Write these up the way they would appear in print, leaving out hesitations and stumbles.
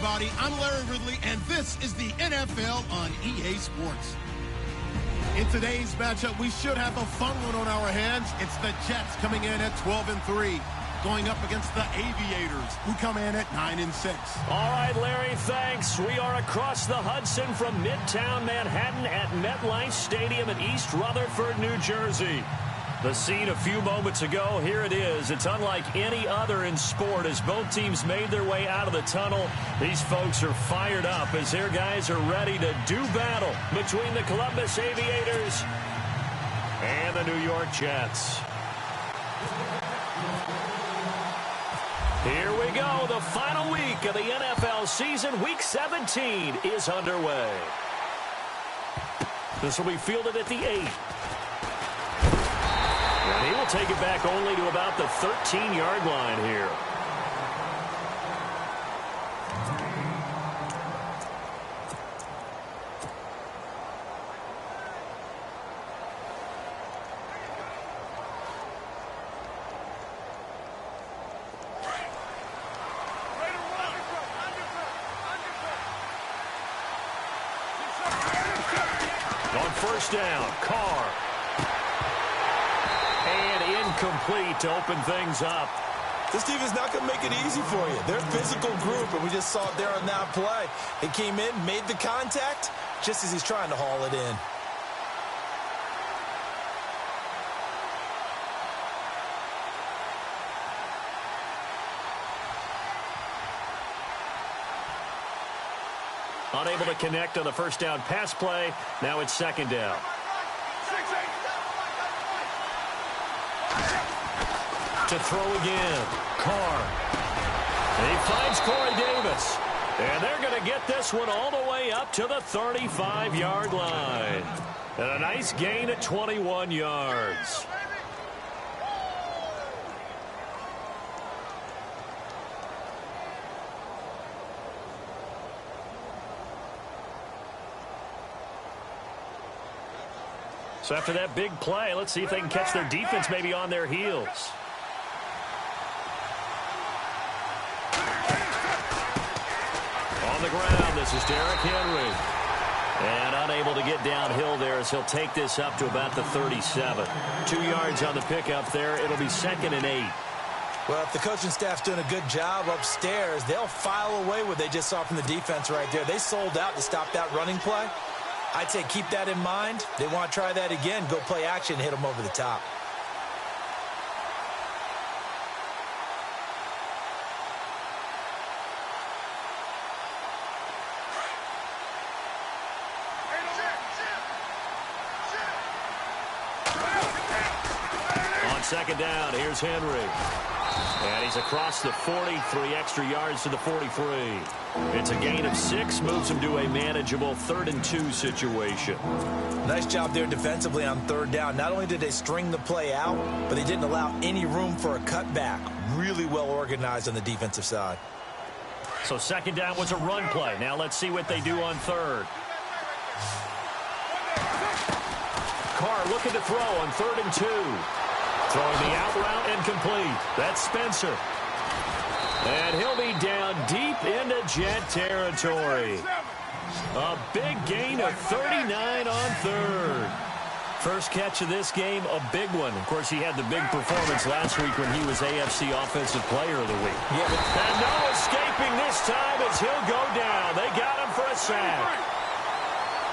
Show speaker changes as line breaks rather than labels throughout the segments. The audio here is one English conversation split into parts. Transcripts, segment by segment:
everybody. I'm Larry Ridley, and this is the NFL on EA Sports. In today's matchup, we should have a fun one on our hands. It's the Jets coming in at 12-3, going up against the Aviators, who come in at 9-6.
All right, Larry, thanks. We are across the Hudson from Midtown Manhattan at MetLife Stadium in East Rutherford, New Jersey. The scene a few moments ago, here it is. It's unlike any other in sport as both teams made their way out of the tunnel. These folks are fired up as their guys are ready to do battle between the Columbus Aviators and the New York Jets. Here we go. The final week of the NFL season. Week 17 is underway. This will be fielded at the 8. And he will take it back only to about the 13-yard line here. On first down, Carr. Incomplete to open things up.
This team is not going to make it easy for you. They're a physical group, and we just saw it there on that play. He came in, made the contact, just as he's trying to haul it in.
Unable to connect on the first down pass play. Now it's second down. To throw again, Carr. And he finds Corey Davis. And they're going to get this one all the way up to the 35-yard line. And a nice gain at 21 yards. So after that big play, let's see if they can catch their defense maybe on their heels. On the ground, this is Derrick Henry. And unable to get downhill there as he'll take this up to about the 37. 2 yards on the pickup there. It'll be 2nd and 8.
Well, if the coaching staff's doing a good job upstairs, they'll file away what they just saw from the defense right there. They sold out to stop that running play. I'd say keep that in mind. They want to try that again. Go play action, hit them over the top.
On second down, here's Henry. And he's across the 40, 3 extra yards to the 43. It's a gain of 6, moves him to a manageable 3rd and 2 situation.
Nice job there defensively on 3rd down. Not only did they string the play out, but they didn't allow any room for a cutback. Really well organized on the defensive side.
So second down was a run play. Now let's see what they do on 3rd. Carr looking to throw on 3rd and 2. Throwing the out route and complete. That's Spencer. And he'll be down deep into Jet territory. A big gain of 39 on 3rd. First catch of this game, a big one. Of course, he had the big performance last week when he was AFC Offensive Player of the Week. Yeah, and no escaping this time as he'll go down. They got him for a sack.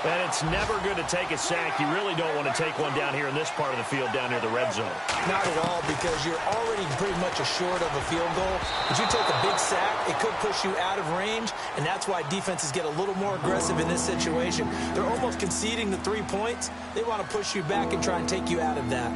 And it's never good to take a sack. You really don't want to take one down here in this part of the field, down near the red zone.
Not at all, because you're already pretty much assured of a field goal. If you take a big sack, it could push you out of range, and that's why defenses get a little more aggressive in this situation. They're almost conceding the 3 points. They want to push you back and try and take you out of that.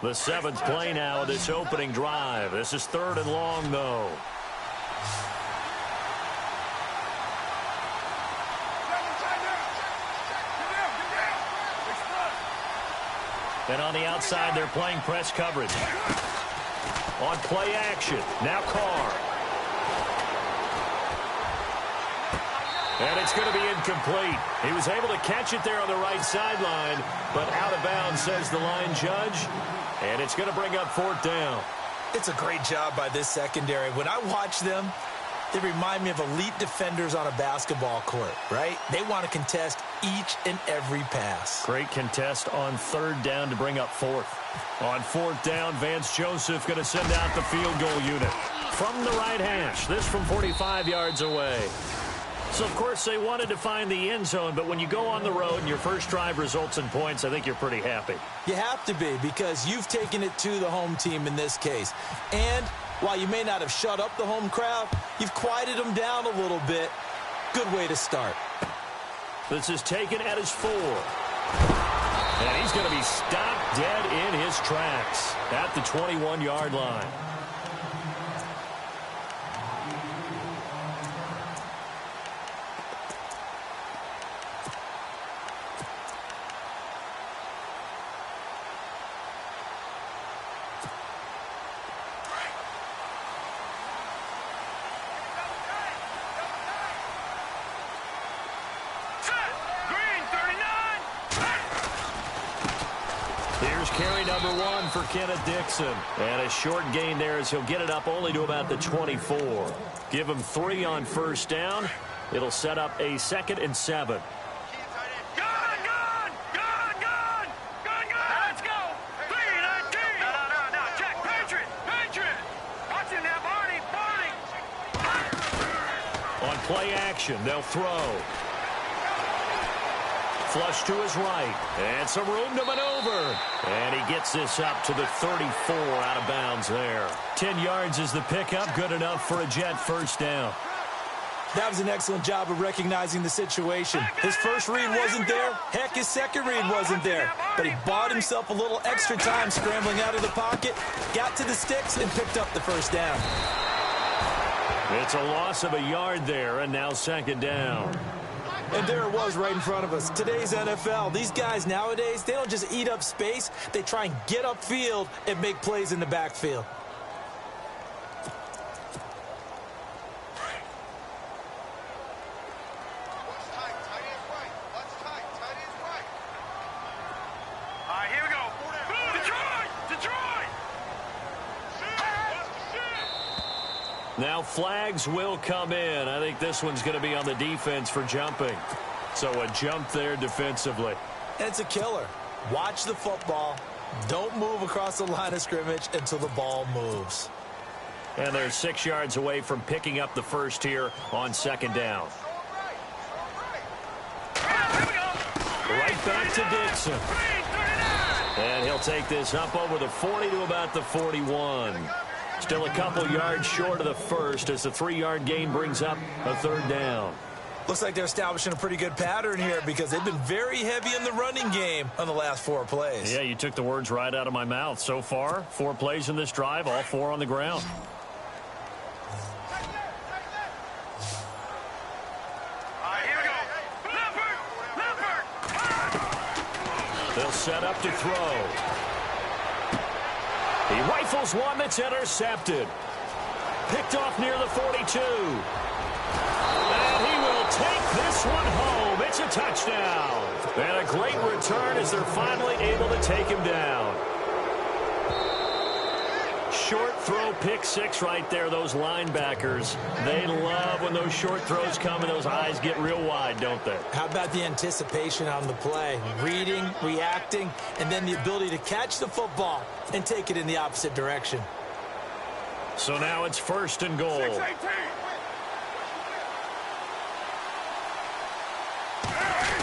The 7th play now of this opening drive. This is 3rd and long, though. And on the outside, they're playing press coverage. On play action, now Carr. And it's going to be incomplete. He was able to catch it there on the right sideline, but out of bounds, says the line judge. And it's going to bring up 4th down.
It's a great job by this secondary. When I watch them, they remind me of elite defenders on a basketball court, right? They want to contest each and every pass.
Great contest on 3rd down to bring up 4th. On 4th down, Vance Joseph going to send out the field goal unit from the right hash. This from 45 yards away. So, of course, they wanted to find the end zone, but when you go on the road and your first drive results in points, I think you're pretty happy.
You have to be, because you've taken it to the home team in this case. And while you may not have shut up the home crowd, you've quieted them down a little bit. Good way to start.
This is taken at his 4. And he's going to be stopped dead in his tracks at the 21-yard line. Carry number 1 for Kenneth Dixon. And a short gain there as he'll get it up only to about the 24. Give him 3 on 1st down. It'll set up a 2nd and 7.
Let's go. 3-19. No. Check. Patriot. Watch him now, Barney.
On play action, they'll throw. Flush to his right, and some room to maneuver. And he gets this up to the 34 out of bounds there. 10 yards is the pickup, good enough for a Jet 1st down.
That was an excellent job of recognizing the situation. His first read wasn't there. Heck, his second read wasn't there. But he bought himself a little extra time scrambling out of the pocket, got to the sticks, and picked up the 1st down.
It's a loss of a yard there, and now 2nd down.
And there it was right in front of us. Today's NFL, these guys nowadays, they don't just eat up space. They try and get upfield and make plays in the backfield.
All right, here we go. Detroit!
Now flags will come in. I think this one's going to be on the defense for jumping. So a jump there defensively.
It's a killer. Watch the football. Don't move across the line of scrimmage until the ball moves.
And they're 6 yards away from picking up the 1st here on 2nd down. Right back to Dixon. And he'll take this up over the 40 to about the 41. Still a couple yards short of the 1st as the 3-yard gain brings up a 3rd down.
Looks like they're establishing a pretty good pattern here because they've been very heavy in the running game on the last 4 plays.
Yeah, you took the words right out of my mouth. So far, 4 plays in this drive, all 4 on the ground. They'll set up to throw. He rifles one that's intercepted. Picked off near the 42. And he will take this one home. It's a touchdown. And a great return as they're finally able to take him down. Short throw, pick 6 right there. Those linebackers, they love when those short throws come and those eyes get real wide, don't they?
How about the anticipation on the play? Reading, reacting, and then the ability to catch the football and take it in the opposite direction.
So now it's 1st and goal.
6-18.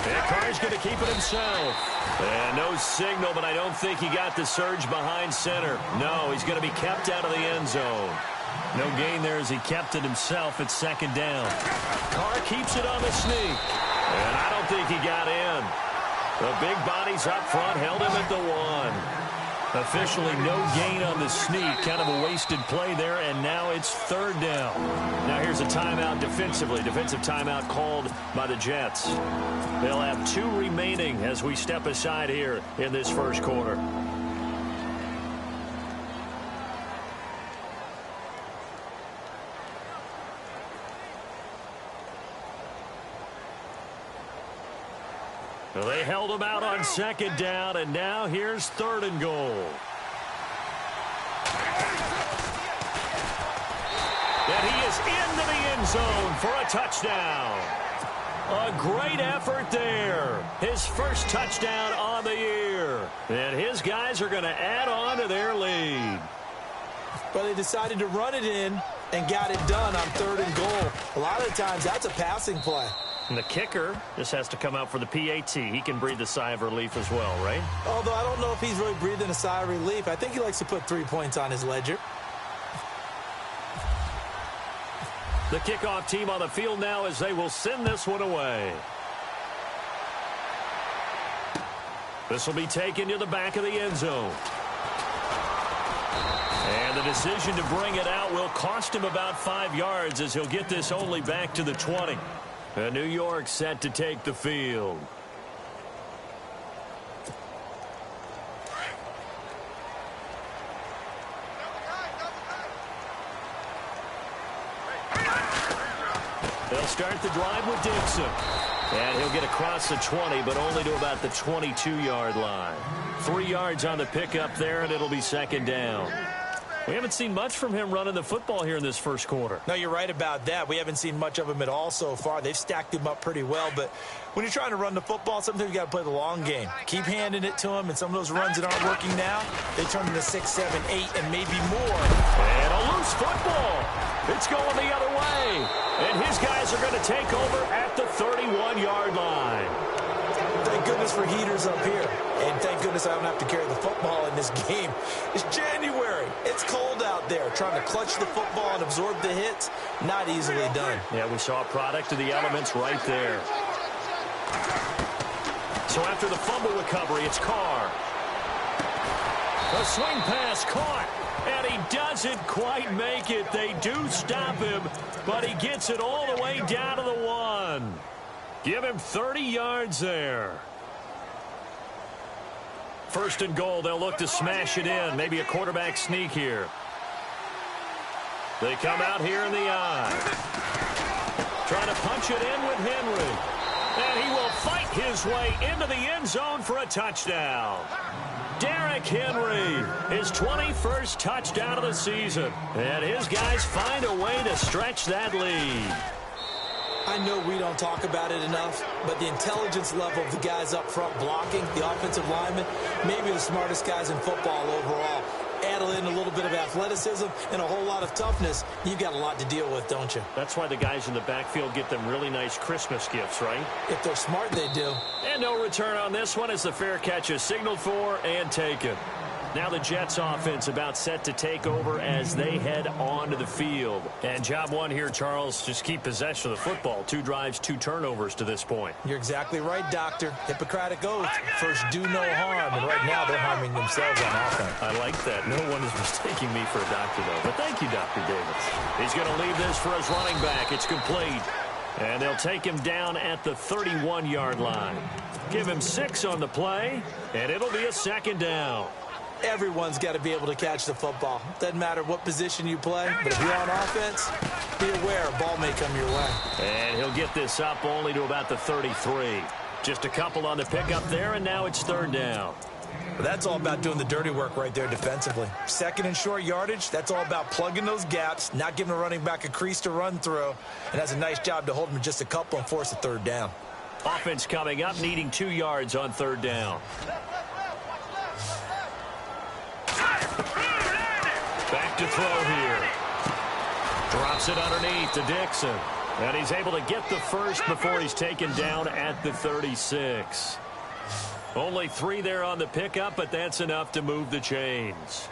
And Carr's going to keep it himself. And no signal, but I don't think he got the surge behind center. No, he's going to be kept out of the end zone. No gain there as he kept it himself at 2nd down. Carr keeps it on the sneak. And I don't think he got in. The big bodies up front held him at the 1. Officially no gain on the sneak. Kind of a wasted play there, and now it's 3rd down. Now here's a timeout defensively. Defensive timeout called by the Jets. They'll have 2 remaining as we step aside here in this 1st quarter. Well, they held him out on second down, and now here's 3rd and goal. And he is into the end zone for a touchdown. A great effort there. His first touchdown on the year. And his guys are going to add on to their lead.
Well, they decided to run it in and got it done on 3rd and goal. A lot of the times, that's a passing play.
And the kicker just has to come out for the PAT. He can breathe a sigh of relief as well, right?
Although I don't know if he's really breathing a sigh of relief. I think he likes to put 3 points on his ledger.
The kickoff team on the field now as they will send this one away. This will be taken to the back of the end zone. And the decision to bring it out will cost him about 5 yards as he'll get this only back to the 20. And New York set to take the field. They'll start the drive with Dixon. And he'll get across the 20, but only to about the 22-yard line. 3 yards on the pickup there, and it'll be 2nd down. We haven't seen much from him running the football here in this first quarter.
No, you're right about that. We haven't seen much of him at all so far. They've stacked him up pretty well, but when you're trying to run the football, sometimes you got to play the long game. Keep handing it to him, and some of those runs that aren't working now, they turn into 6, 7, 8, and maybe more.
And a loose football. It's going the other way. And his guys are going to take over at the 31-yard line.
Thank goodness for heaters up here. And thank goodness I don't have to carry the football in this game. It's January. It's cold out there. Trying to clutch the football and absorb the hits, not easily done.
Yeah, we saw a product of the elements right there. So after the fumble recovery, it's Carr. A swing pass caught. And he doesn't quite make it. They do stop him, but he gets it all the way down to the 1. Give him 30 yards there. 1st and goal. They'll look to smash it in. Maybe a quarterback sneak here. They come out here in the eye. Trying to punch it in with Henry. And he will fight his way into the end zone for a touchdown. Derrick Henry, his 21st touchdown of the season. And his guys find a way to stretch that lead.
I know we don't talk about it enough, but the intelligence level of the guys up front blocking, the offensive linemen, maybe the smartest guys in football overall. Add in a little bit of athleticism and a whole lot of toughness, you've got a lot to deal with, don't you?
That's why the guys in the backfield get them really nice Christmas gifts, right?
If they're smart, they do.
And no return on this one as the fair catch is signaled for and taken. Now the Jets offense about set to take over as they head onto the field. And job one here, Charles, just keep possession of the football. 2 drives, 2 turnovers to this point.
You're exactly right, Doctor. Hippocratic oath. First, do no harm. And right now, they're harming themselves on offense.
I like that. No one is mistaking me for a doctor, though. But thank you, Dr. Davis. He's going to leave this for his running back. It's complete. And they'll take him down at the 31-yard line. Give him 6 on the play, and it'll be a 2nd down.
Everyone's got to be able to catch the football. Doesn't matter what position you play, but if you're on offense, be aware a ball may come your way.
And he'll get this up only to about the 33. Just a couple on the pickup there, and now it's 3rd down.
Well, that's all about doing the dirty work right there defensively. 2nd and short yardage, that's all about plugging those gaps, not giving a running back a crease to run through, and that's a nice job to hold him just a couple and force a 3rd down.
Offense coming up, needing 2 yards on 3rd down. Back to throw here. Drops it underneath to Dixon. And he's able to get the first before he's taken down at the 36. Only 3 there on the pickup, but that's enough to move the chains.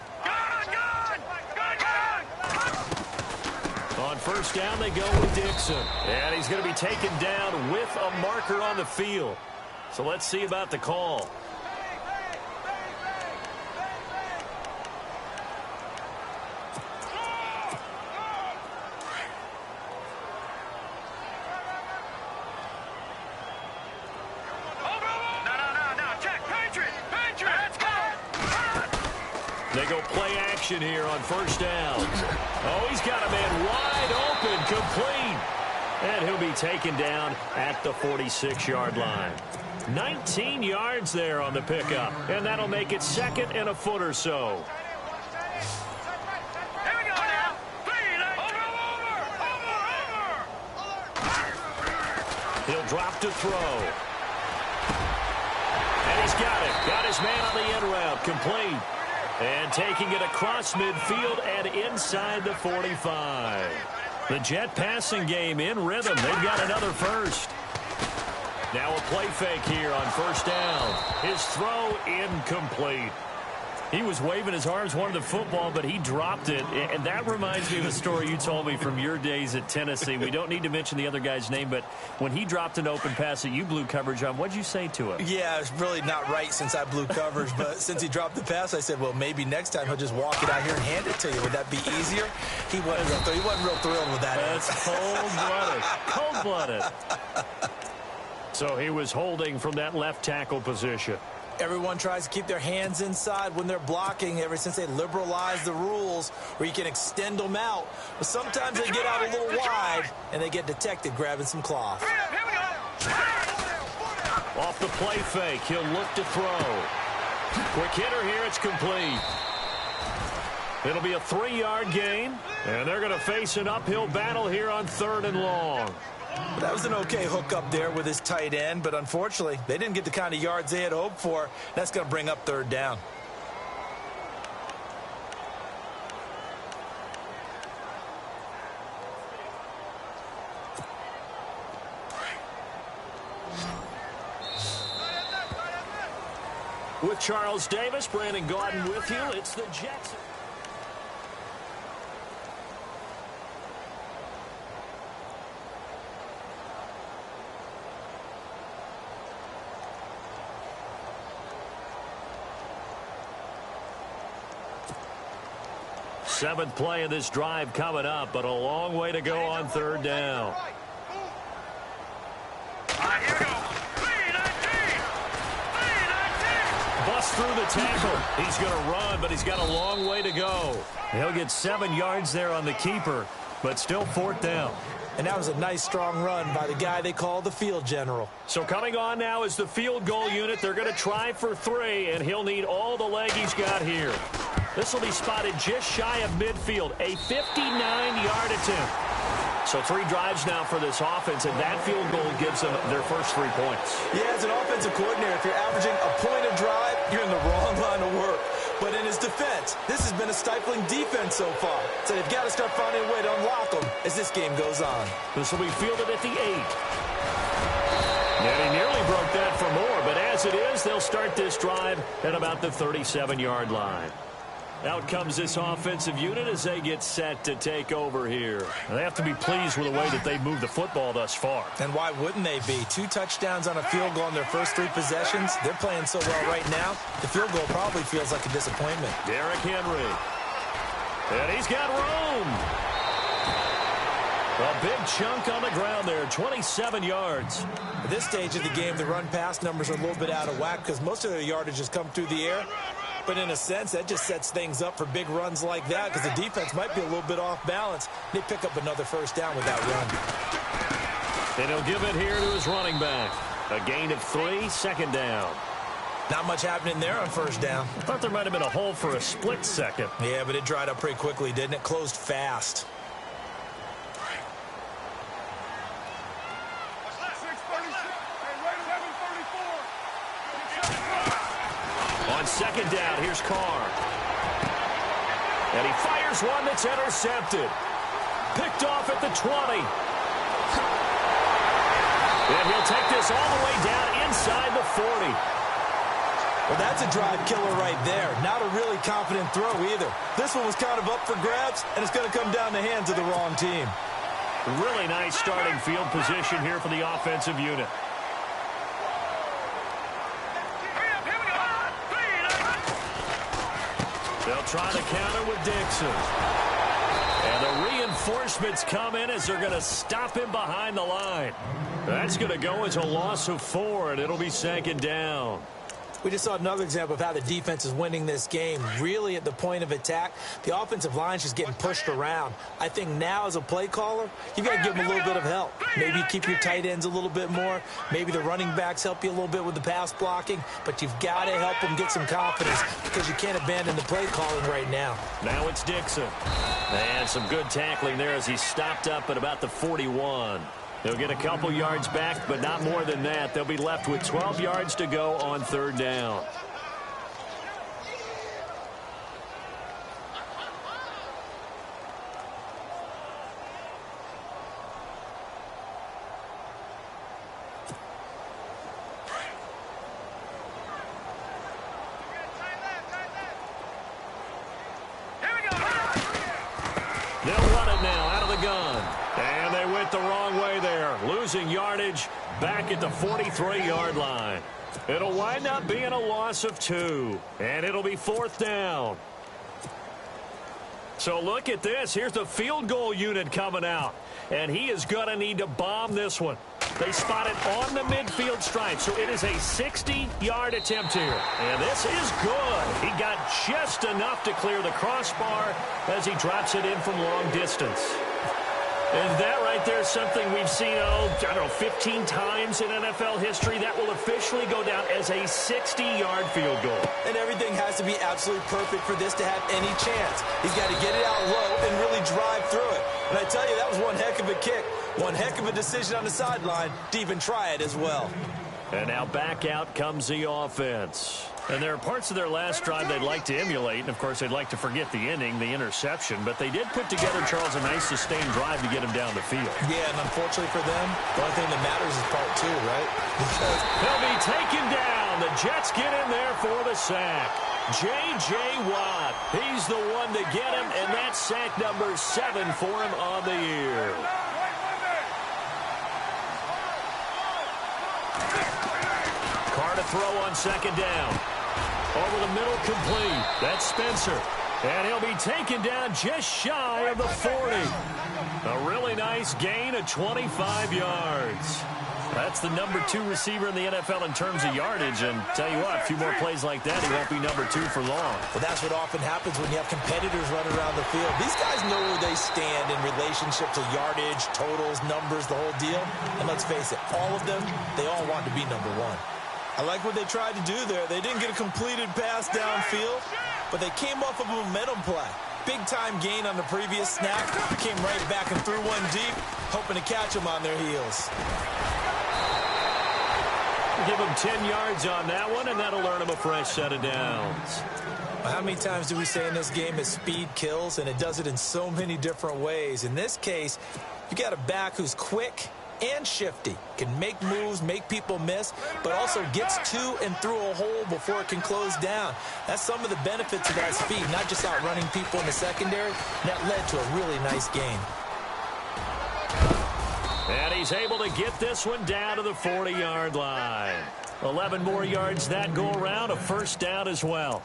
On 1st down, they go with Dixon. And he's going to be taken down with a marker on the field. So let's see about the call. They go play action here on 1st down. Oh, he's got a man wide open, complete. And he'll be taken down at the 46-yard line. 19 yards there on the pickup, and that'll make it 2nd and a foot or so.
Here we go now. 3-19. Over.
He'll drop to throw. And he's got it. Got his man on the end route. Complete. And taking it across midfield and inside the 45. The Jet passing game in rhythm. They've got another first. Now a play fake here on first down. His throw incomplete. He was waving his arms, wanted the football, but he dropped it. And that reminds me of a story you told me from your days at Tennessee. We don't need to mention the other guy's name, but when he dropped an open pass that you blew coverage on, what'd you say to him?
Yeah, it's really not right since I blew coverage, but since he dropped the pass, I said, well, maybe next time he'll just walk it out here and hand it to you. Would that be easier? He wasn't real thrilled with that.
That's cold-blooded. Cold-blooded. So he was holding from that left tackle position.
Everyone tries to keep their hands inside when they're blocking ever since they liberalized the rules where you can extend them out. But sometimes they get out a little wide and they get detected grabbing some cloth.
Off the play fake, he'll look to throw. Quick hitter here, it's complete. It'll be a 3-yard gain, and they're going to face an uphill battle here on 3rd and long.
That was an okay hook up there with his tight end, but unfortunately, they didn't get the kind of yards they had hoped for. That's going to bring up 3rd down.
With Charles Davis, Brandon Gaudin with you, it's the Jets. Seventh play of this drive coming up, but a long way to go on 3rd down.
Here we go. 3-19.
Bust through the tackle. He's going to run, but he's got a long way to go. He'll get 7 yards there on the keeper, but still 4th down.
And that was a nice, strong run by the guy they call the field general.
So coming on now is the field goal unit. They're going to try for 3, and he'll need all the leg he's got here. This will be spotted just shy of midfield, a 59-yard attempt. So 3 drives now for this offense, and that field goal gives them their first 3 points.
Yeah, as an offensive coordinator, if you're averaging a point a drive, you're in the wrong line of work. But in his defense, this has been a stifling defense so far. So they've got to start finding a way to unlock them as this game goes on.
This will be fielded at the 8. And he nearly broke that for more, but as it is, they'll start this drive at about the 37-yard line. Out comes this offensive unit as they get set to take over here. They have to be pleased with the way that they moved the football thus far.
And why wouldn't they be? 2 touchdowns on a field goal in their first 3 possessions. They're playing so well right now, the field goal probably feels like a disappointment.
Derrick Henry. And he's got room. A big chunk on the ground there, 27 yards.
At this stage of the game, the run-pass numbers are a little bit out of whack because most of their yardage has come through the air. But in a sense, that just sets things up for big runs like that because the defense might be a little bit off balance. They pick up another first down with that run.
And he'll give it here to his running back. A gain of 3, 2nd down.
Not much happening there on first down.
I thought there might have been a hole for a split second.
Yeah, but it dried up pretty quickly, didn't it? Closed fast.
On 2nd down, here's Carr. And he fires one that's intercepted. Picked off at the 20. And he'll take this all the way down inside the 40.
Well, that's a drive killer right there. Not a really confident throw either. This one was kind of up for grabs, and it's going to come down the hands of the wrong team.
Really nice starting field position here for the offensive unit. They'll try to counter with Dixon. And the reinforcements come in as they're going to stop him behind the line. That's going to go as a loss of 4, and it'll be 2nd down.
We just saw another example of how the defense is winning this game. Really at the point of attack, the offensive line's just getting pushed around. I think now as a play caller, you've got to give them a little bit of help. Maybe you keep your tight ends a little bit more. Maybe the running backs help you a little bit with the pass blocking. But you've got to help them get some confidence because you can't abandon the play calling right now.
Now it's Dixon. And some good tackling there as he stopped up at about the 41. They'll get a couple yards back, but not more than that. They'll be left with 12 yards to go on third down. They'll run it now out of the gun. And they went the wrong way there, losing yardage back at the 43-yard line. It'll wind up being a loss of 2, and it'll be fourth down. So look at this. Here's the field goal unit coming out, and he is going to need to bomb this one. They spot it on the midfield stripe, so it is a 60-yard attempt here. And this is good. He got just enough to clear the crossbar as he drops it in from long distance. And that right there is something we've seen, I don't know, 15 times in NFL history. That will officially go down as a 60-yard field goal.
And everything has to be absolutely perfect for this to have any chance. He's got to get it out low and really drive through it. And I tell you, that was one heck of a kick. One heck of a decision on the sideline to even try it as well.
And now back out comes the offense. And there are parts of their last drive they'd like to emulate. And, of course, they'd like to forget the inning, the interception. But they did put together, Charles, a nice sustained drive to get him down the field.
Yeah, and unfortunately for them, the only thing that matters is part 2, right? Because
they'll be taken down. The Jets get in there for the sack. J.J. Watt, he's the one to get him, and that's sack number 7 for him on the year. Carr to throw on second down. Over the middle, complete. That's Spencer. And he'll be taken down just shy of the 40. A really nice gain of 25 yards. That's the number 2 receiver in the NFL in terms of yardage. And tell you what, a few more plays like that, he won't be number 2 for long.
Well, that's what often happens when you have competitors running around the field. These guys know where they stand in relationship to yardage, totals, numbers, the whole deal. And let's face it, all of them, they all want to be number 1. I like what they tried to do there. They didn't get a completed pass downfield, but they came off of a momentum play. Big-time gain on the previous snap. Came right back and threw one deep, hoping to catch them on their heels.
Give them 10 yards on that one, and that'll earn them a fresh set of downs.
How many times do we say in this game that speed kills, and it does it in so many different ways? In this case, you got a back who's quick and shifty, can make moves, make people miss, but also gets to and through a hole before it can close down. That's some of the benefits of that speed, not just outrunning people in the secondary. That led to a really nice game.
And he's able to get this one down to the 40-yard line. 11 more yards that go around, a first down as well.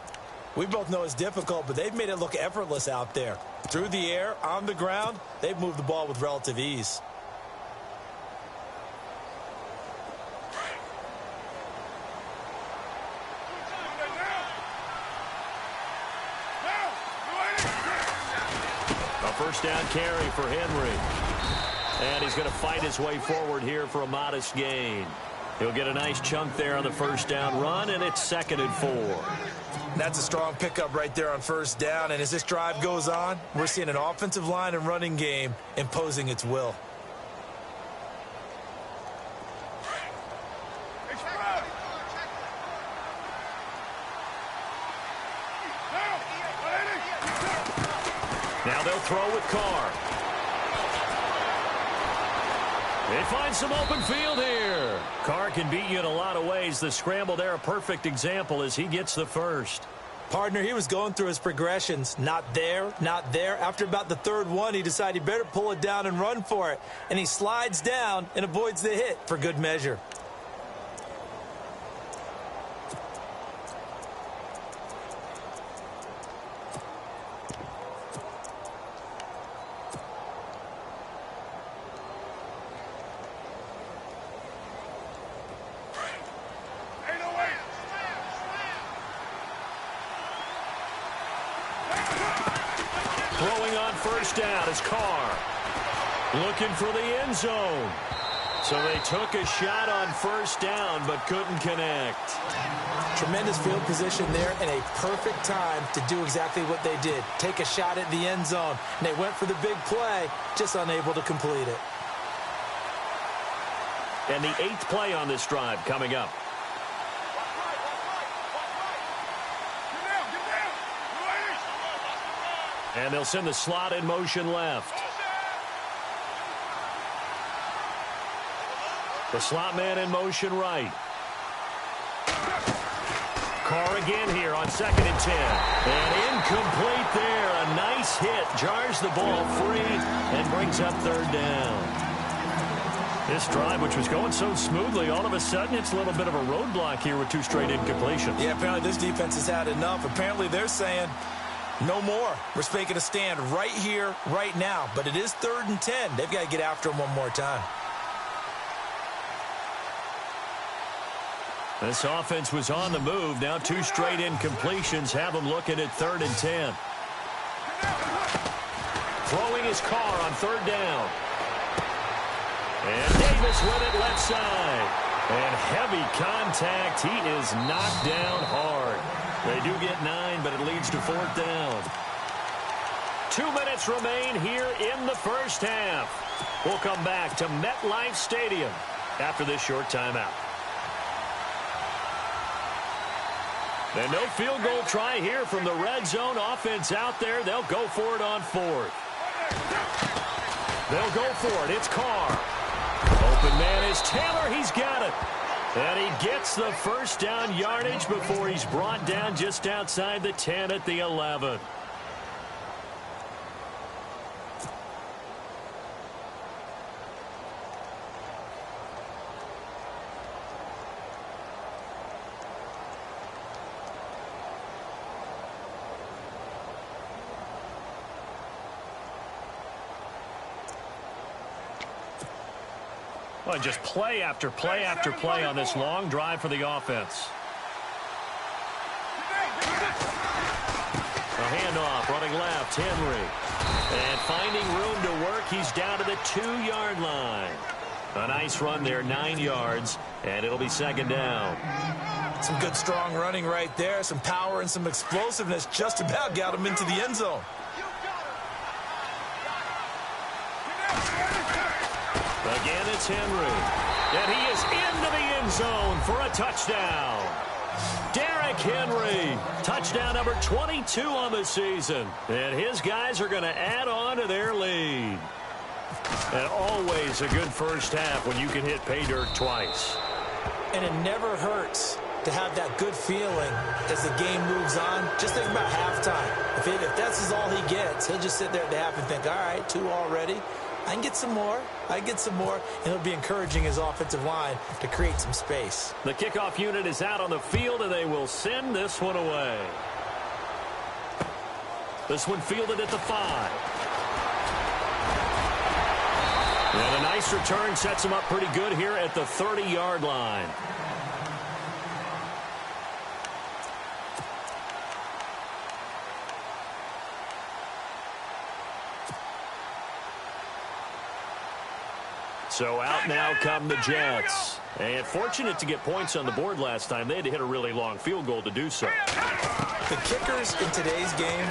We both know it's difficult, but they've made it look effortless out there. Through the air, on the ground, they've moved the ball with relative ease.
A first down carry for Henry. And he's going to fight his way forward here for a modest gain. He'll get a nice chunk there on the first down run, and it's 2nd and 4.
That's a strong pickup right there on first down. And as this drive goes on, we're seeing an offensive line and running game imposing its will.
Now they'll throw with Carr. They find some open field here. Carr can beat you in a lot of ways. The scramble there, a perfect example as he gets the first.
Partner, he was going through his progressions. Not there, not there. After about the 3rd one, he decided he better pull it down and run for it. And he slides down and avoids the hit for good measure.
Throwing on first down is Carr. Looking for the end zone. So they took a shot on first down but couldn't connect.
Tremendous field position there and a perfect time to do exactly what they did. Take a shot at the end zone. And they went for the big play, just unable to complete it.
And the 8th play on this drive coming up. And they'll send the slot in motion left. The slot man in motion right. Carr again here on 2nd and 10. And incomplete there. A nice hit. Jars the ball free and brings up 3rd down. This drive, which was going so smoothly, all of a sudden it's a little bit of a roadblock here with 2 straight incompletions.
Yeah, apparently this defense has had enough. Apparently they're saying no more. We're making a stand right here, right now. But it is 3rd and 10. They've got to get after him one more time.
This offense was on the move. Now 2 straight incompletions have them looking at 3rd and 10. Throwing his Carr on 3rd down. And Davis with it left side. And heavy contact. He is knocked down hard. They do get 9, but it leads to 4th down. 2 minutes remain here in the first half. We'll come back to MetLife Stadium after this short timeout. And no field goal try here from the red zone offense out there. They'll go for it on 4th. They'll go for it. It's Carr. Open man is Taylor. He's got it. And he gets the first down yardage before he's brought down just outside the 10 at the 11. Well, just play after play after play on this long drive for the offense. A handoff, running left, Henry. And finding room to work, he's down to the 2-yard line. A nice run there, 9 yards, and it'll be 2nd down.
Some good, strong running right there. Some power and some explosiveness just about got him into the end zone.
Again, it's Henry. And he is into the end zone for a touchdown. Derrick Henry, touchdown number 22 on the season. And his guys are going to add on to their lead. And always a good first half when you can hit pay dirt twice.
And it never hurts to have that good feeling as the game moves on. Just think about halftime. If that's all he gets, he'll just sit there at the half and think, all right, 2 already. I can get some more. I can get some more. And he'll be encouraging his offensive line to create some space.
The kickoff unit is out on the field, and they will send this one away. This one fielded at the 5. And a nice return sets him up pretty good here at the 30-yard line. So out now come the Jets. And fortunate to get points on the board last time. They had to hit a really long field goal to do so.
The kickers in today's game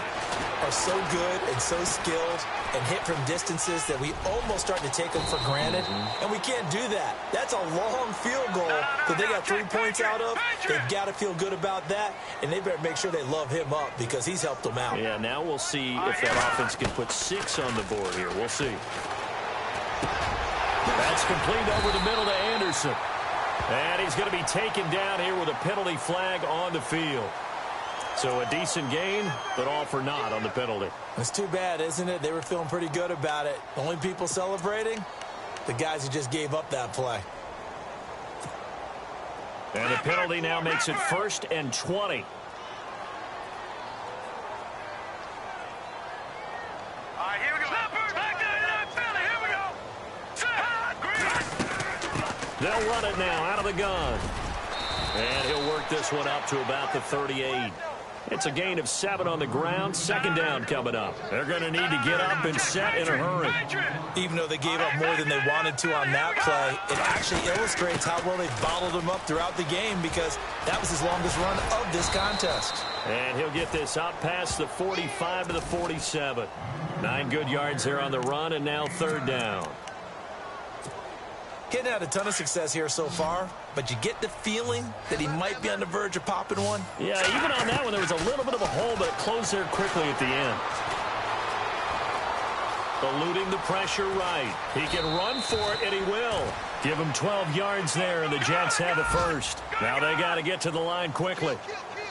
are so good and so skilled and hit from distances that we almost start to take them for granted. And we can't do that. That's a long field goal that they got 3 points out of. They've got to feel good about that. And they better make sure they love him up because he's helped them out.
Yeah, now we'll see if that offense can put 6 on the board here. We'll see. That's complete over the middle to Anderson. And he's going to be taken down here with a penalty flag on the field. So a decent gain, but all for naught on the penalty.
It's too bad, isn't it? They were feeling pretty good about it. The only people celebrating, the guys who just gave up that play.
And the penalty now makes it 1st and 20. They'll run it now out of the gun. And he'll work this one up to about the 38. It's a gain of 7 on the ground. Second down coming up. They're going to need to get up and set in a hurry.
Even though they gave up more than they wanted to on that play, it actually illustrates how well they bottled them up throughout the game, because that was his longest run of this contest.
And he'll get this up past the 45 to the 47. 9 good yards there on the run, and now third down.
Getting had a ton of success here so far, but you get the feeling that he might be on the verge of popping one.
Yeah, even on that one, there was a little bit of a hole, but it closed there quickly at the end. Eluding the pressure right. He can run for it, and he will. Give him 12 yards there, and the Jets have it first. Now they got to get to the line quickly.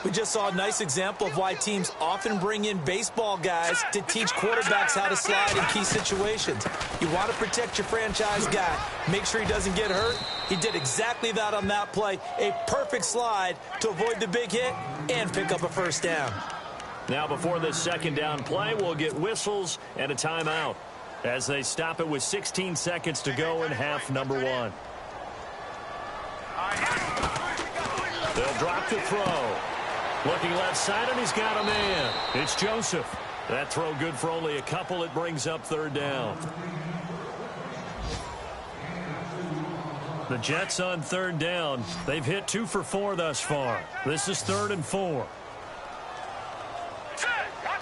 We just saw a nice example of why teams often bring in baseball guys to teach quarterbacks how to slide in key situations. You want to protect your franchise guy. Make sure he doesn't get hurt. He did exactly that on that play. A perfect slide to avoid the big hit and pick up a first down.
Now before this second down play, we'll get whistles and a timeout as they stop it with 16 seconds to go in half number 1. They'll drop the throw. Looking left side, and he's got a man. It's Joseph. That throw good for only a couple. It brings up third down. The Jets on third down. They've hit 2 for 4 thus far. This is 3rd and 4.
Watch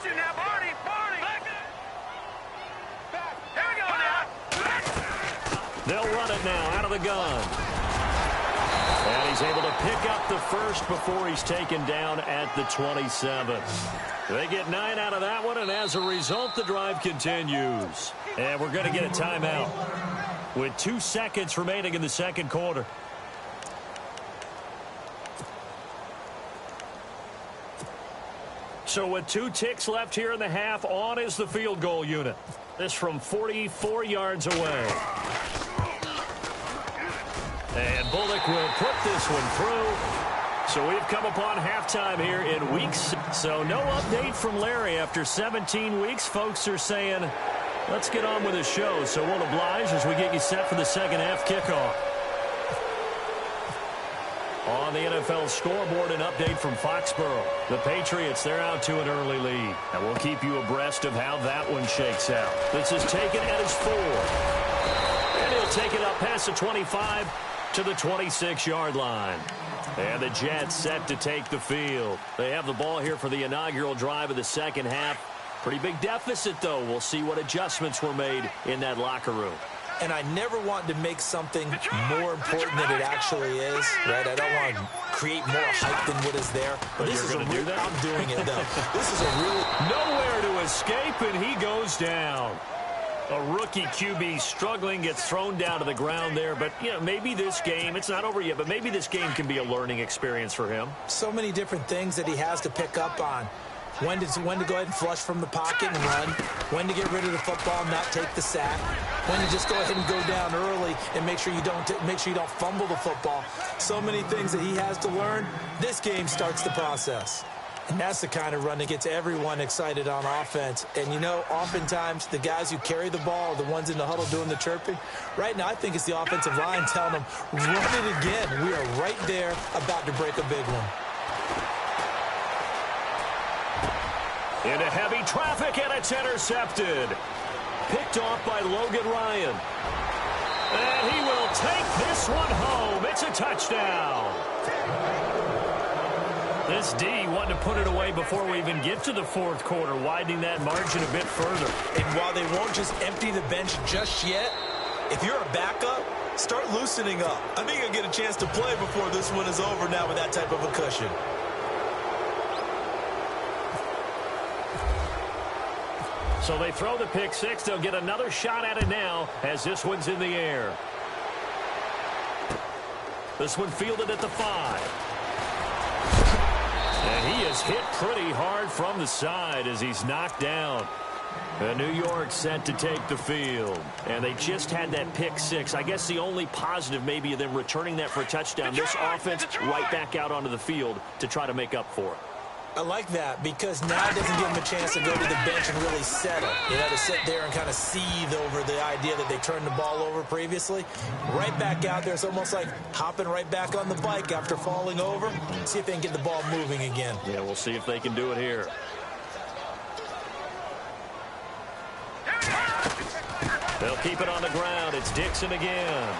it now, Barney. Here we go now.
They'll run it now out of the gun. And he's able to pick up the first before he's taken down at the 27. They get 9 out of that one, and as a result, the drive continues. And we're going to get a timeout with 2 seconds remaining in the second quarter. So with 2 ticks left here in the half, on is the field goal unit. This from 44 yards away. And Bullock will put this one through. So we've come upon halftime here in weeks. So no update from Larry after 17 weeks. Folks are saying, let's get on with the show. So we'll oblige as we get you set for the second half kickoff. On the NFL scoreboard, an update from Foxborough. The Patriots, they're out to an early lead. And we'll keep you abreast of how that one shakes out. This is taken at his 4. And he'll take it up past the 25 to the 26-yard line. And the Jets set to take the field. They have the ball here for the inaugural drive of the second half. Pretty big deficit, though. We'll see what adjustments were made in that locker room.
And I never want to make something more important than it actually is, right? I don't want to create more hype than what is there. But this is a real, I'm doing it, though. This is a really...
Nowhere to escape, and he goes down. A rookie QB struggling, gets thrown down to the ground there. But, you know, maybe this game, it's not over yet, but maybe this game can be a learning experience for him.
So many different things that he has to pick up on. When to go ahead and flush from the pocket and run. When to get rid of the football and not take the sack. When to just go ahead and go down early and make sure you don't fumble the football. So many things that he has to learn. This game starts the process. And that's the kind of run that gets everyone excited on offense. And, you know, oftentimes the guys who carry the ball are the ones in the huddle doing the chirping. Right now, I think it's the offensive line telling them, run it again. We are right there about to break a big one.
Into heavy traffic, and it's intercepted. Picked off by Logan Ryan. And he will take this one home. It's a touchdown. This D wanted to put it away before we even get to the fourth quarter, widening that margin a bit further.
And while they won't just empty the bench just yet, if you're a backup, start loosening up. I think you'll get a chance to play before this one is over now with that type of a cushion.
So they throw the pick six. They'll get another shot at it now as this one's in the air. This one fielded at the 5. And he is hit pretty hard from the side as he's knocked down. And New York set to take the field. And they just had that pick six. I guess the only positive maybe of them returning that for a touchdown. This offense right back out onto the field to try to make up for it.
I like that because now it doesn't give them a chance to go to the bench and really settle. You know, to sit there and kind of seethe over the idea that they turned the ball over previously. Right back out there. It's almost like hopping right back on the bike after falling over. See if they can get the ball moving again.
Yeah, we'll see if they can do it here. They'll keep it on the ground. It's Dixon again.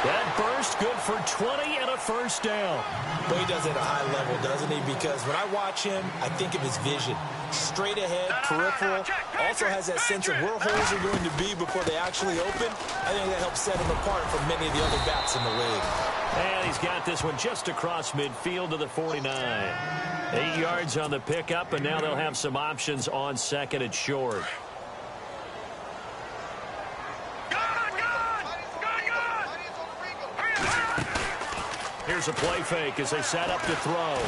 That burst good for 20 and a first down.
Well, he does it at a high level, doesn't he? Because when I watch him, I think of his vision. Straight ahead, peripheral. Also has that sense of where holes are going to be before they actually open. I think that helps set him apart from many of the other backs in the league.
And he's got this one just across midfield to the 49. 8 yards on the pickup, and now they'll have some options on second and short. Here's a play fake as they set up to throw.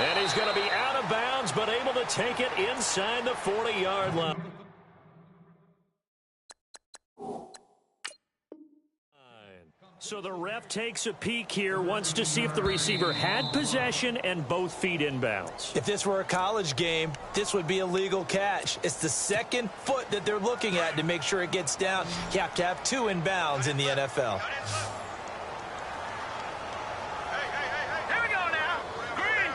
And he's going to be out of bounds, but able to take it inside the 40-yard line. So the ref takes a peek here, wants to see if the receiver had possession and both feet inbounds.
If this were a college game, this would be a legal catch. It's the second foot that they're looking at to make sure it gets down. You have to have 2 inbounds in the NFL.
Here we go now. Green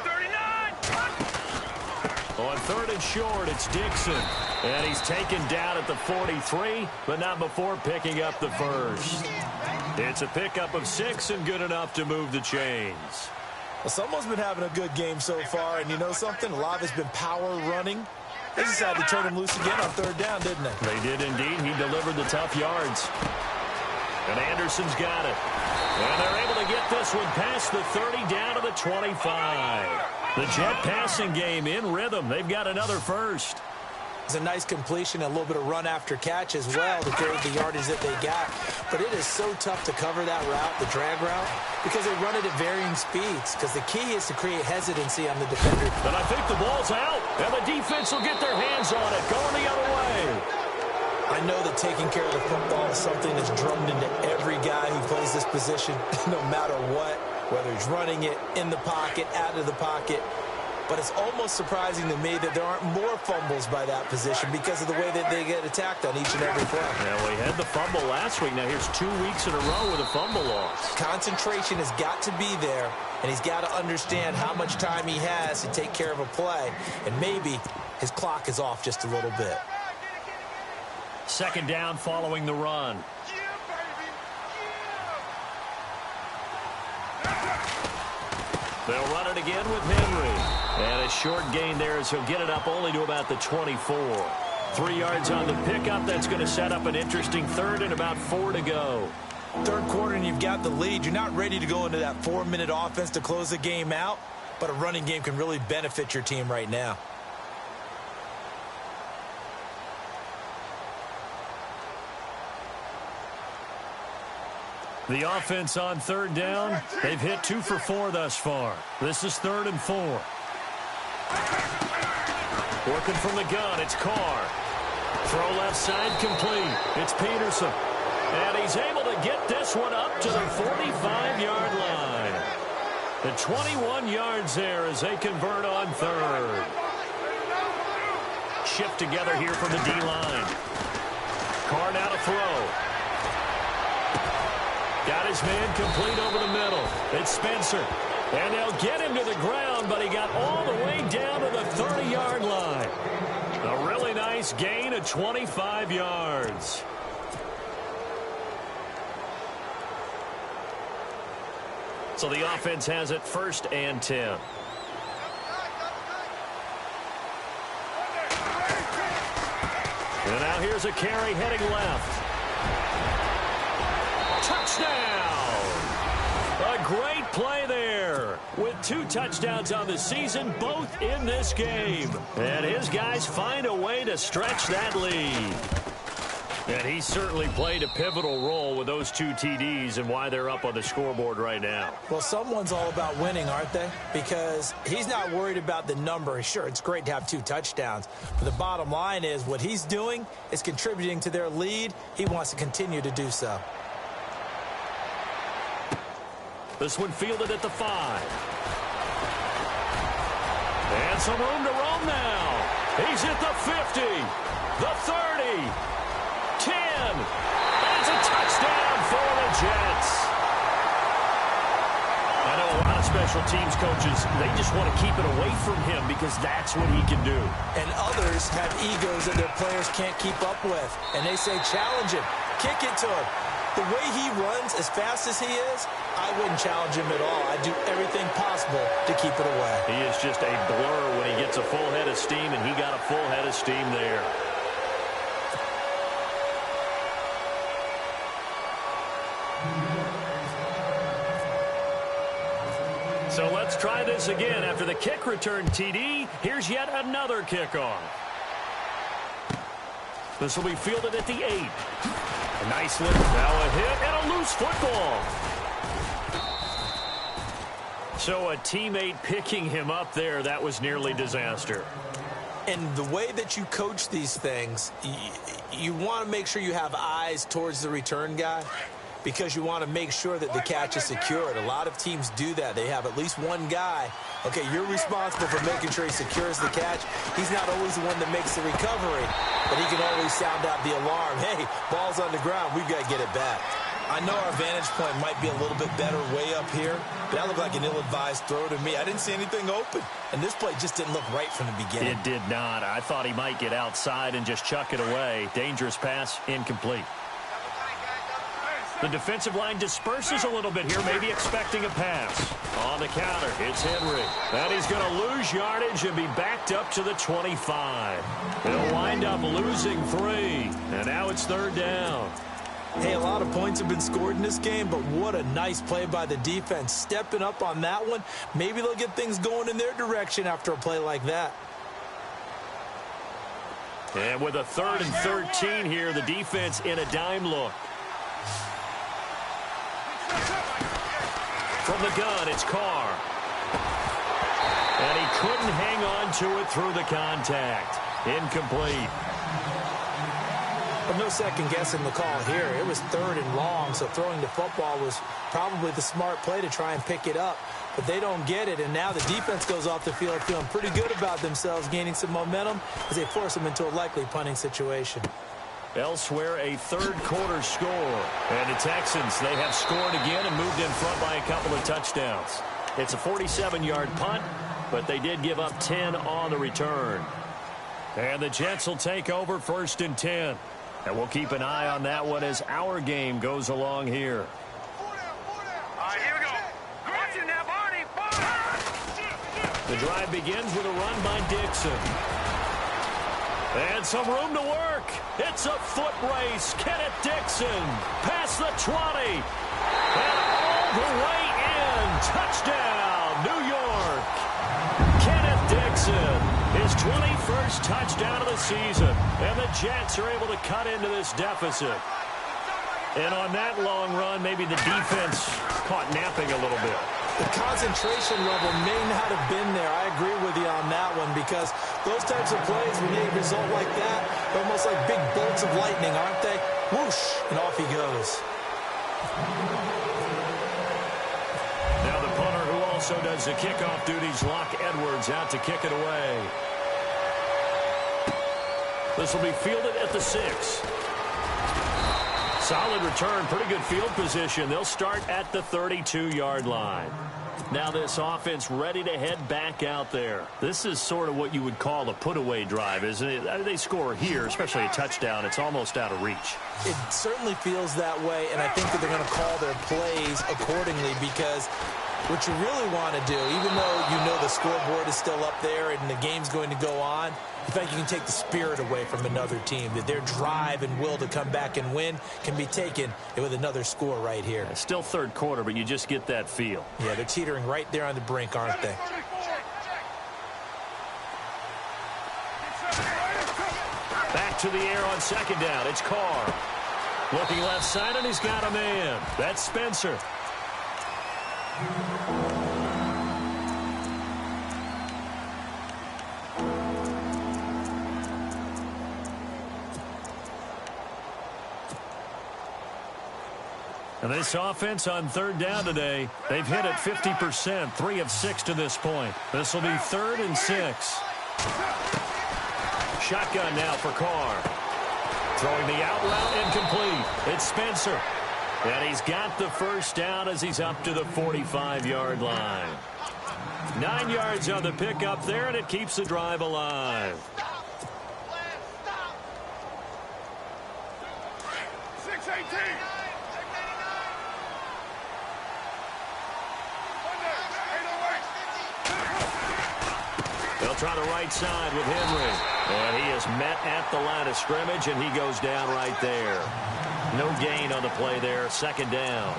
39.
On third and short, it's Dixon. And he's taken down at the 43, but not before picking up the first. It's a pickup of 6 and good enough to move the chains.
Well, someone's been having a good game so far, and you know something? A lot has been power running. They decided to turn him loose again on third down, didn't they?
They did indeed. He delivered the tough yards. And Anderson's got it. And they're able to get this one past the 30 down to the 25. The Jet passing game in rhythm. They've got another first.
It's a nice completion, a little bit of run after catch as well to create the yardage that they got. But it is so tough to cover that route, the drag route, because they run it at varying speeds. Because the key is to create hesitancy on the defender.
But I think the ball's out, and the defense will get their hands on it, going the other way.
I know that taking care of the football is something that's drummed into every guy who plays this position, no matter what, whether he's running it, in the pocket, out of the pocket. But it's almost surprising to me that there aren't more fumbles by that position because of the way that they get attacked on each and every play.
Yeah, we had the fumble last week. Now here's 2 weeks in a row with a fumble loss.
Concentration has got to be there, and he's got to understand how much time he has to take care of a play. And maybe his clock is off just a little bit.
Second down following the run. They'll run it again with Henry. And a short gain there as he'll get it up only to about the 24. 3 yards on the pickup. That's going to set up an interesting third and about 4 to go.
Third quarter and you've got the lead. You're not ready to go into that 4-minute offense to close the game out. But a running game can really benefit your team right now.
The offense on third down, they've hit 2 for 4 thus far. This is 3rd and 4. Working from the gun, it's Carr. Throw left side complete. It's Peterson. And he's able to get this one up to the 45-yard line. The 21 yards there as they convert on third. Shift together here from the D-line. Carr now to throw. Got his man complete over the middle. It's Spencer. And they'll get him to the ground, but he got all the way down to the 30-yard line. A really nice gain of 25 yards. So the offense has it 1st and 10. And now here's a carry heading left. Touchdown! A great play there with 2 touchdowns on the season, both in this game. And his guys find a way to stretch that lead. And he certainly played a pivotal role with those 2 TDs and why they're up on the scoreboard right now.
Well, someone's all about winning, aren't they? Because he's not worried about the number. Sure, it's great to have 2 touchdowns. But the bottom line is what he's doing is contributing to their lead. He wants to continue to do so.
This one fielded at the 5. And some room to roam now. He's at the 50, the 30, 10. And it's a touchdown for the Jets. I know a lot of special teams coaches, they just want to keep it away from him because that's what he can do.
And others have egos that their players can't keep up with. And they say, challenge him, kick it to him. The way he runs as fast as he is, I wouldn't challenge him at all. I'd do everything possible to keep it away.
He is just a blur when he gets a full head of steam, and he got a full head of steam there. So let's try this again. After the kick return TD, here's yet another kickoff. This will be fielded at the 8. A nice lift, now a hit, and a loose football. So a teammate picking him up there, that was nearly disaster.
And the way that you coach these things, you want to make sure you have eyes towards the return guy because you want to make sure that the catch is secured. A lot of teams do that. They have at least one guy. Okay, you're responsible for making sure he secures the catch. He's not always the one that makes the recovery, but he can always sound out the alarm. Hey, ball's on the ground. We've got to get it back. I know our vantage point might be a little bit better way up here, but that looked like an ill-advised throw to me. I didn't see anything open, and this play just didn't look right from the beginning.
It did not. I thought he might get outside and just chuck it away. Dangerous pass, incomplete. The defensive line disperses a little bit here, maybe expecting a pass. On the counter, it's Henry. And he's going to lose yardage and be backed up to the 25. He'll wind up losing 3, and now it's 3rd down.
Hey, a lot of points have been scored in this game, but what a nice play by the defense. Stepping up on that one, maybe they'll get things going in their direction after a play like that.
And with a 3rd and 13 here, the defense in a dime look. From the gun, it's Carr. And he couldn't hang on to it through the contact. Incomplete.
But no second guessing the call here. It was 3rd and long, so throwing the football was probably the smart play to try and pick it up. But they don't get it, and now the defense goes off the field feeling pretty good about themselves, gaining some momentum as they force them into a likely punting situation.
Elsewhere, a 3rd quarter score. And the Texans, they have scored again and moved in front by a couple of touchdowns. It's a 47-yard punt, but they did give up 10 on the return. And the Jets will take over 1st and 10. And we'll keep an eye on that one as our game goes along here.
All right, here we go. Watch it now, Barney.
The drive begins with a run by Dixon. And some room to work. It's a foot race. Kenneth Dixon past the 20. And all the way in. Touchdown, New York. Kenneth Dixon, his 21st touchdown of the season. And the Jets are able to cut into this deficit. And on that long run, maybe the defense caught napping a little bit.
The concentration level may not have been there. I agree with you on that one because those types of plays, when they result like that, they're almost like big bolts of lightning, aren't they? Whoosh, and off he goes.
Now the punter who also does the kickoff duties, Locke Edwards, out to kick it away. This will be fielded at the 6. Solid return, pretty good field position. They'll start at the 32-yard line. Now this offense ready to head back out there. This is sort of what you would call a put-away drive, isn't it? They score here, especially a touchdown. It's almost out of reach.
It certainly feels that way, and I think that they're going to call their plays accordingly because what you really want to do, even though you know the scoreboard is still up there and the game's going to go on, in fact, you can take the spirit away from another team, that their drive and will to come back and win can be taken with another score right here.
It's still 3rd quarter, but you just get that feel.
Yeah, they're teetering right there on the brink, aren't they?
Back to the air on 2nd down. It's Carr. Looking left side, and he's got a man. That's Spencer. And this offense on third down today, they've hit it 50%, 3 of 6 to this point. This will be 3rd and 6. Shotgun now for Carr. Throwing the out route incomplete. It's Spencer. And he's got the first down as he's up to the 45-yard line. 9 yards on the pickup there, and it keeps the drive alive. They'll try the right side with Henry. And he is met at the line of scrimmage, and he goes down right there. No gain on the play there. 2nd down.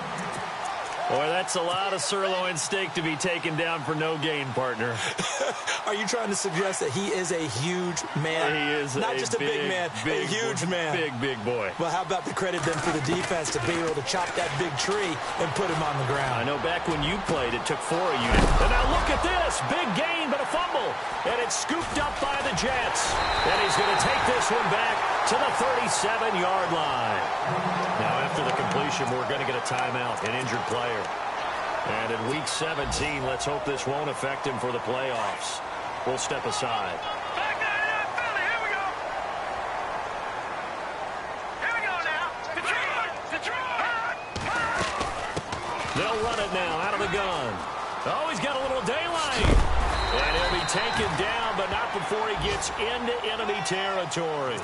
Boy, that's a lot of sirloin steak to be taken down for no gain, partner.
Are you trying to suggest that he is a huge man?
He is
not just a big man, a huge man.
Big boy.
Well, how about the credit then for the defense to be able to chop that big tree and put him on the ground?
I know back when you played, it took 4 of you. And now look at this. Big gain, but a fumble. And it's scooped up by the Jets. And he's going to take this one back to the 37-yard line. Now, after the completion, we're going to get a timeout, an injured player. And in Week 17, let's hope this won't affect him for the playoffs. We'll step aside.
Back down to that Philly. Here we go. Here we go now. Detroit.
They'll run it now out of the gun. Oh, he's got a little daylight. And he'll be taken down, but not before he gets into enemy territory.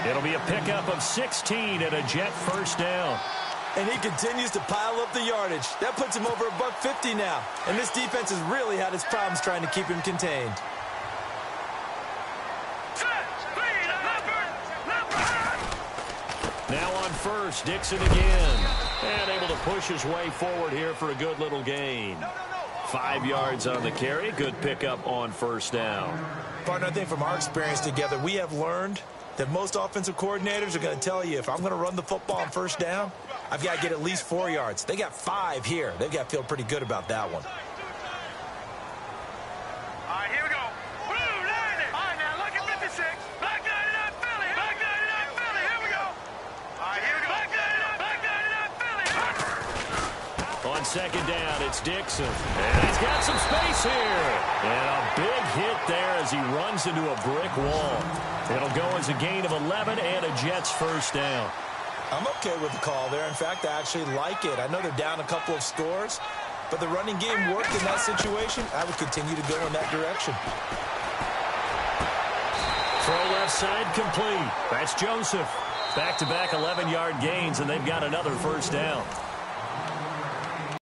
It'll be a pickup of 16 and a Jet first down.
And he continues to pile up the yardage. That puts him over $150 now. And this defense has really had its problems trying to keep him contained.
Now on first, Dixon again. And able to push his way forward here for a good little gain. 5 yards on the carry. Good pickup on first down.
Partner, I think from our experience together, we have learned that most offensive coordinators are going to tell you, if I'm going to run the football on first down, I've got to get at least 4 yards. They got 5 here. They've got to feel pretty good about that one.
All right, here we go. Blue, line it. All right, now look at 56. Back 99 Philly. Back 99 Philly. Here we go. All right, here we go. Back 99 Philly.
On second down, it's Dixon. And he's got some space here. And a big hit there as he runs into a brick wall. It'll go as a gain of 11 and a Jets first down.
I'm okay with the call there. In fact, I actually like it. I know they're down a couple of scores, but the running game worked in that situation. I would continue to go in that direction.
Throw left side complete. That's Joseph. Back-to-back 11-yard gains, and they've got another first down.